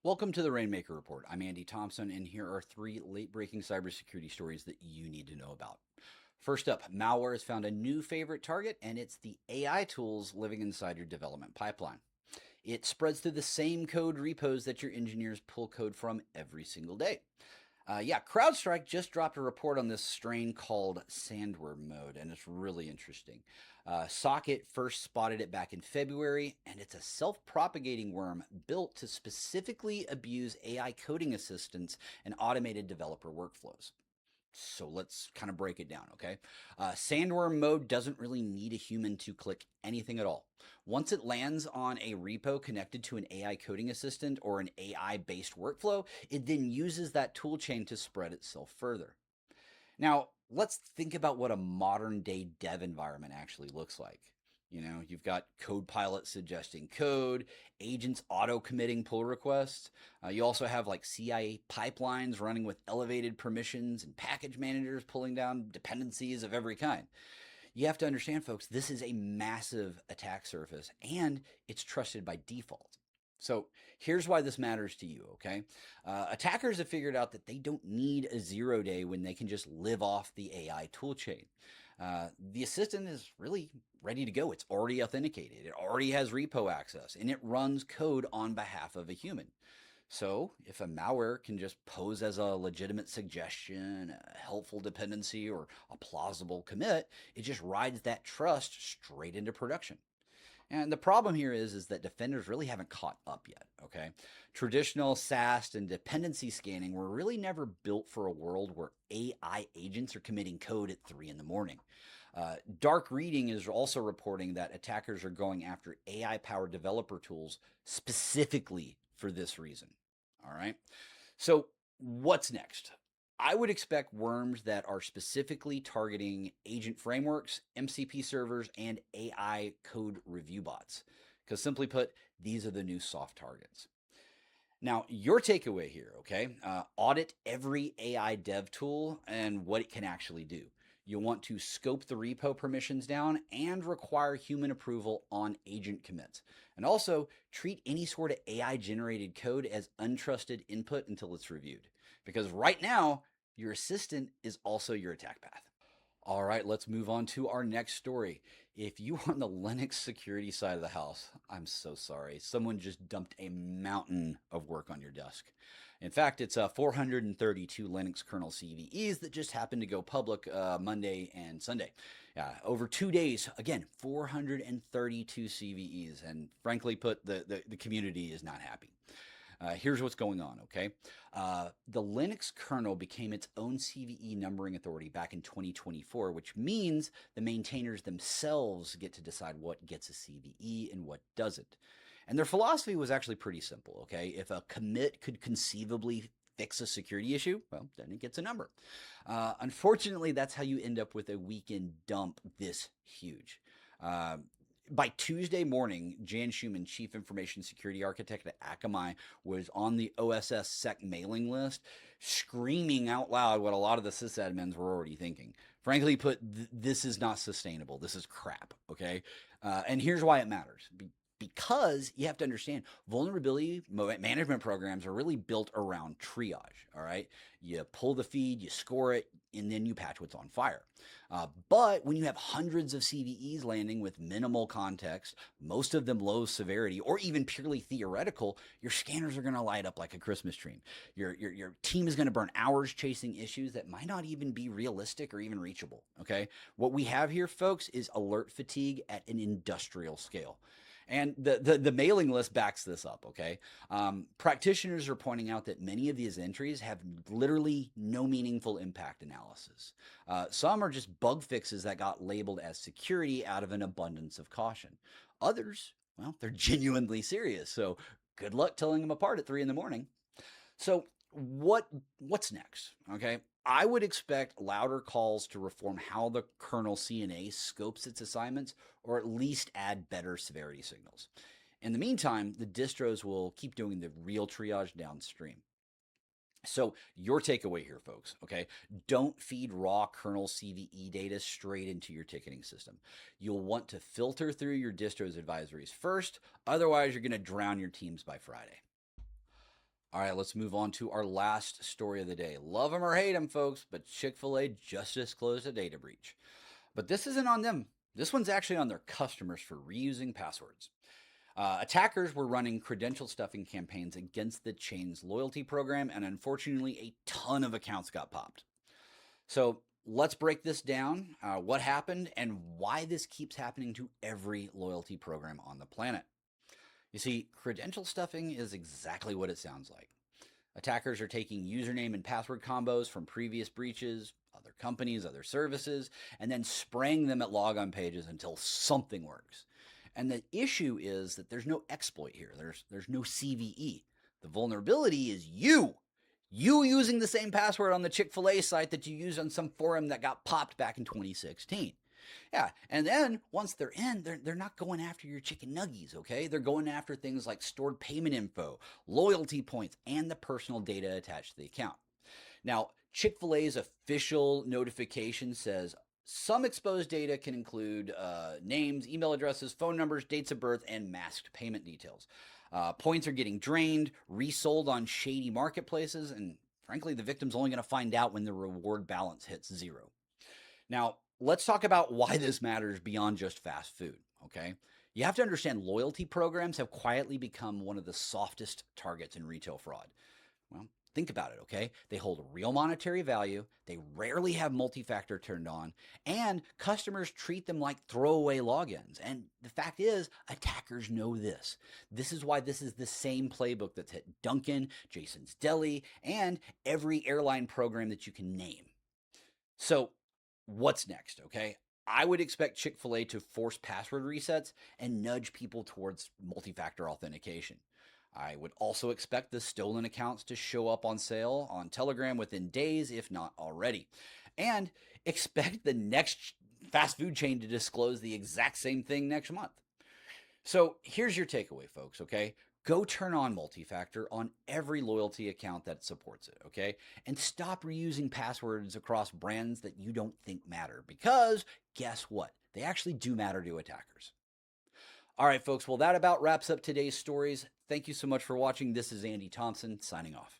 Welcome to the Rainmaker Report. I'm Andy Thompson, and here are three late-breaking cybersecurity stories that you need to know about. First up, malware has found a new favorite target, and it's the AI tools living inside your development pipeline. It spreads through the same code repos that your engineers pull code from every single day. CrowdStrike just dropped a report on this strain called Sandworm Mode, and it's really interesting. Socket first spotted it back in February, and it's a self propagating worm built to specifically abuse AI coding assistants and automated developer workflows. So let's kind of break it down, okay? Sandworm mode doesn't really need a human to click anything at all. Once it lands on a repo connected to an AI coding assistant or an AI based workflow, it then uses that toolchain to spread itself further. Now, let's think about what a modern day dev environment actually looks like. You've got Copilot suggesting code, agents auto committing pull requests. You also have like CIA pipelines running with elevated permissions and package managers pulling down dependencies of every kind. You have to understand, folks, this is a massive attack surface and it's trusted by default. So here's why this matters to you, okay? Attackers have figured out that they don't need a 0-day when they can just live off the AI toolchain. The assistant is really ready to go. It's already authenticated. It already has repo access, and it runs code on behalf of a human. So if a malware can just pose as a legitimate suggestion, a helpful dependency, or a plausible commit, it just rides that trust straight into production. And the problem here is that defenders really haven't caught up yet, okay? Traditional SAST and dependency scanning were really never built for a world where AI agents are committing code at 3 in the morning. Dark Reading is also reporting that attackers are going after AI-powered developer tools specifically for this reason, all right? So what's next? I would expect worms that are specifically targeting agent frameworks, MCP servers, and AI code review bots. Because simply put, these are the new soft targets. Now, your takeaway here, okay? Audit every AI dev tool and what it can actually do. You'll want to scope the repo permissions down and require human approval on agent commits. And also treat any sort of AI generated code as untrusted input until it's reviewed. Because right now, your assistant is also your attack path. All right, let's move on to our next story. If you are on the Linux security side of the house, I'm so sorry. Someone just dumped a mountain of work on your desk. In fact, it's 432 Linux kernel CVEs that just happened to go public Monday and Sunday. Over 2 days, again, 432 CVEs. And frankly put, the community is not happy. Here's what's going on, okay? The Linux kernel became its own CVE numbering authority back in 2024, which means the maintainers themselves get to decide what gets a CVE and what doesn't. And their philosophy was actually pretty simple, okay? If a commit could conceivably fix a security issue, well, then it gets a number. Unfortunately, that's how you end up with a weekend dump this huge. By Tuesday morning, Jan Schumann, Chief Information Security Architect at Akamai, was on the OSS Sec mailing list, screaming out loud what a lot of the sysadmins were already thinking. Frankly put, this is not sustainable. This is crap, okay? And here's why it matters. Because you have to understand, vulnerability management programs are really built around triage, all right? You pull the feed, you score it, and then you patch what's on fire. But when you have hundreds of CVEs landing with minimal context, most of them low severity, or even purely theoretical, your scanners are going to light up like a Christmas tree. Your team is going to burn hours chasing issues that might not even be realistic or even reachable, okay? What we have here, folks, is alert fatigue at an industrial scale. And the mailing list backs this up, okay? Practitioners are pointing out that many of these entries have literally no meaningful impact analysis. Some are just bug fixes that got labeled as security out of an abundance of caution. Others, well, they're genuinely serious. So good luck telling them apart at 3 in the morning. So what's next? Okay. I would expect louder calls to reform how the kernel CNA scopes its assignments, or at least add better severity signals. In the meantime, the distros will keep doing the real triage downstream. So your takeaway here, folks, okay, don't feed raw kernel CVE data straight into your ticketing system. You'll want to filter through your distros advisories first, otherwise you're going to drown your teams by Friday. All right, let's move on to our last story of the day. Love them or hate them, folks, but Chick-fil-A just disclosed a data breach. But this isn't on them. This one's actually on their customers for reusing passwords. Attackers were running credential stuffing campaigns against the chain's loyalty program, and unfortunately, a ton of accounts got popped. So let's break this down, what happened, and why this keeps happening to every loyalty program on the planet. You see, credential stuffing is exactly what it sounds like. Attackers are taking username and password combos from previous breaches, other companies, other services, and then spraying them at logon pages until something works. And the issue is that there's no exploit here. There's no CVE. The vulnerability is you. You using the same password on the Chick-fil-A site that you used on some forum that got popped back in 2016. Yeah, and then once they're in, they're not going after your chicken nuggies, okay? They're going after things like stored payment info, loyalty points, and the personal data attached to the account. Now, Chick-fil-A's official notification says some exposed data can include names, email addresses, phone numbers, dates of birth, and masked payment details. Points are getting drained, resold on shady marketplaces, and frankly, the victim's only going to find out when the reward balance hits zero. Now, let's talk about why this matters beyond just fast food, okay? You have to understand loyalty programs have quietly become one of the softest targets in retail fraud. Well, think about it, okay? They hold real monetary value, they rarely have multi-factor turned on, and customers treat them like throwaway logins. And the fact is, attackers know this. This is why this is the same playbook that's hit Dunkin', Jason's Deli, and every airline program that you can name. So, what's next, okay? I would expect Chick-fil-A to force password resets and nudge people towards multi-factor authentication. I would also expect the stolen accounts to show up on sale on Telegram within days, if not already. And expect the next fast food chain to disclose the exact same thing next month. So here's your takeaway, folks, okay? Go turn on multi-factor on every loyalty account that supports it, okay? And stop reusing passwords across brands that you don't think matter, because guess what? They actually do matter to attackers. All right, folks, well, that about wraps up today's stories. Thank you so much for watching. This is Andy Thompson signing off.